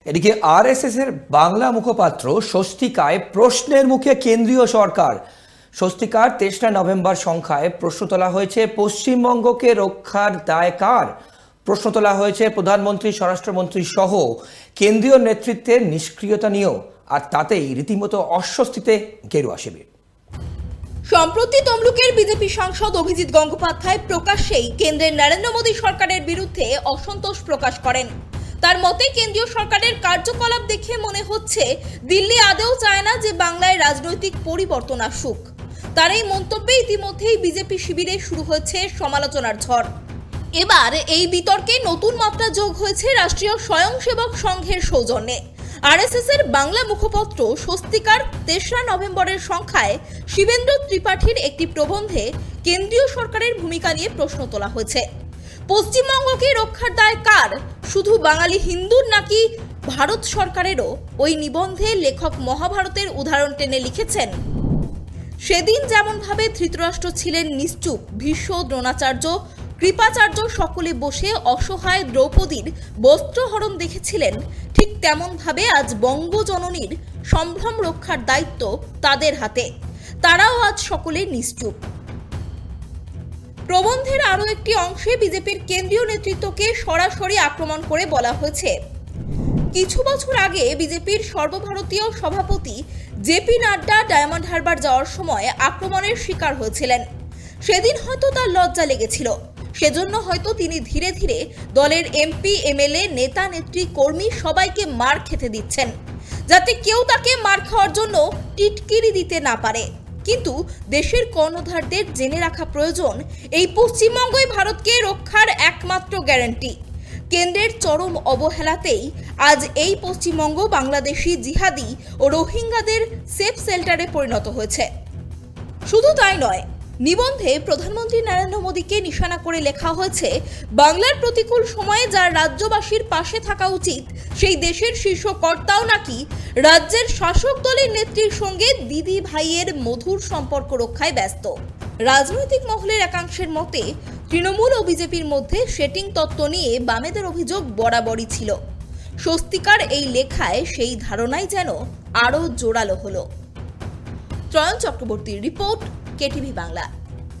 এদিকে আরএসএস এর বাংলা মুখপাত্র স্বস্তিকায় প্রশ্নের মুখে কেন্দ্রীয় সরকার। স্বস্তিকার ৩রা নভেম্বর সংখ্যায় প্রশ্ন তোলা হয়েছে পশ্চিমবঙ্গকে রক্ষার দায় কার। প্রশ্ন তোলা হয়েছে প্রধানমন্ত্রী, স্বরাষ্ট্রমন্ত্রী সহ কেন্দ্রীয় নেতৃত্বের নিষ্ক্রিয়তা নিয়েও, আর তাতেই রীতিমতো অস্বস্তিতে গেরুয়া শিবির। সম্প্রতি তমলুকের বিজেপি সাংসদ অভিজিৎ গঙ্গোপাধ্যায় প্রকাশ্যেই কেন্দ্রের নরেন্দ্র মোদী সরকারের বিরুদ্ধে অসন্তোষ প্রকাশ করেন। তার মতে, কেন্দ্রীয় সরকারের কার্যকলাপ দেখে মনে হচ্ছে দিল্লি আদৌ চায় না যে বাংলায় রাজনৈতিক পরিবর্তন আসুক। তার এই মন্তব্যে ইতিমধ্যেই বিজেপি শিবিরে শুরু হয়েছে সমালোচনার ঝড়। এবার এই বিতর্কে নতুন মাত্রা যোগ হয়েছে রাষ্ট্রীয় স্বয়ংসেবক সংঘের সৌজন্যে। আরএসএস এর বাংলা মুখপত্র স্বস্তিকার ৩রা নভেম্বরের সংখ্যায় শিবেন্দ্র ত্রিপাঠীর একটি প্রবন্ধে কেন্দ্রীয় সরকারের ভূমিকা নিয়ে প্রশ্ন তোলা হয়েছে। পশ্চিমবঙ্গকে রক্ষার দায় কার, শুধু বাঙালি হিন্দুর নাকি ভারত সরকারেরও? ওই নিবন্ধে লেখক মহাভারতের উদাহরণ টেনে লিখেছেন, সেদিন যেমনভাবে ধৃতরাষ্ট্র ছিলেন নিশ্চুপ, ভীষ্ম, দ্রোণাচার্য, কৃপাচার্য সকলে বসে অসহায় দ্রৌপদীর বস্ত্রহরণ দেখেছিলেন, ঠিক তেমনভাবে আজ বঙ্গজননীর সম্ভ্রম রক্ষার দায়িত্ব তাদের হাতে। তারাও আজ সকলে নিশ্চুপ। প্রবন্ধের আরও একটি অংশে বিজেপির কেন্দ্রীয় নেতৃত্বকে সরাসরি আক্রমণ করে বলা হয়েছে, কিছু বছর আগে বিজেপির সর্বভারতীয় সভাপতি জেপি নাড্ডা ডায়মন্ড হারবার যাওয়ার সময় আক্রমণের শিকার হয়েছিলেন। সেদিন হয়তো তার লজ্জা লেগেছিল, সেজন্য হয়তো তিনি ধীরে ধীরে দলের এমপি, এমএলএ, নেতা, নেত্রী, কর্মী সবাইকে মার খেতে দিচ্ছেন, যাতে কেউ তাকে মার খাওয়ার জন্য টিটকিরি দিতে না পারে। কিন্তু দেশের কর্ণধারদের জেনে রাখা প্রয়োজন, এই পশ্চিমবঙ্গই ভারতকে রক্ষার একমাত্র গ্যারান্টি। কেন্দ্রের চরম অবহেলাতেই আজ এই পশ্চিমবঙ্গ বাংলাদেশি জিহাদি ও রোহিঙ্গাদের সেফ শেল্টারে পরিণত হয়েছে। শুধু তাই নয়, নিবন্ধে প্রধানমন্ত্রী নরেন্দ্র মোদীকে নিশানা করে লেখা হয়েছে, বাংলার প্রতিকূল সময়ে যার রাজ্যবাসীর পাশে থাকা উচিত, সেই দেশের শীর্ষ কর্তাও নাকি রাজ্যের শাসক দলের নেত্রীর সঙ্গে দিদি ভাইয়ের মধুর সম্পর্ক রক্ষায় ব্যস্ত। রাজনৈতিক মহলের একাংশের মতে, তৃণমূল ও বিজেপির মধ্যে সেটিং তত্ত্ব নিয়ে বামেদের অভিযোগ বরাবরই ছিল। স্বস্তিকার এই লেখায় সেই ধারণাই যেন আরও জোরালো হলো। ত্রয়ন চক্রবর্তীর রিপোর্ট, কেটিভি বাংলা।